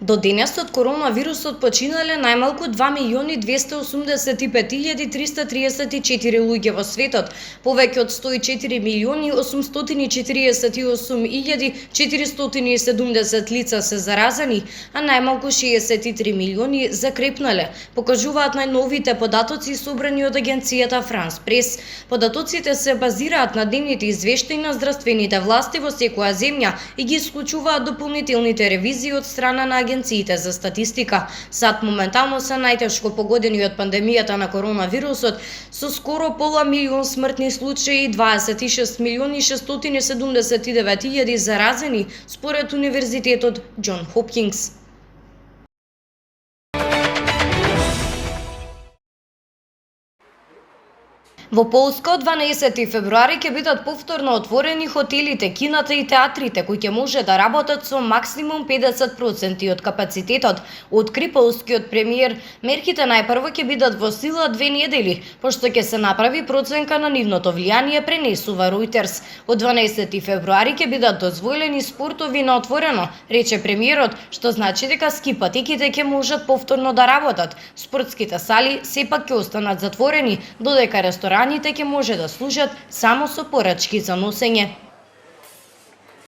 До денес од коронавирусот починале најмалку 2.285.334 луѓе во светот, повеќе од 104.848.470 лица се заразени, а најмалку 63 милиони закрепнале, покажуваат најновите податоци собрани од агенцијата France Press. Податоците се базираат на дневните извештаи на здравствените власти во секоја земја и ги исклучуваат дополнителните ревизии од страна на агенциите за статистика. САД моментално се најтешко погодени од пандемијата на коронавирусот, со скоро пола милион смртни случаи и 26.679.000 заразени, според Универзитетот Џон Хопкинс. Во Полска од 12 февруари ќе бидат повторно отворени хотелите, кината и театрите, кои ќе може да работат со максимум 50% од капацитетот, откри полскиот премиер. Мерките најпрво ќе бидат во сила 2 недели, пошто ќе се направи проценка на нивното влијание, пренесува Reuters. Од 12 февруари ќе бидат дозволени спортови на отворено, рече премиерот, што значи дека ски патеките ќе можат повторно да работат. Спортските сали сепак ќе останат затворени, додека рестораните ќе може да служат само со порачки за носење.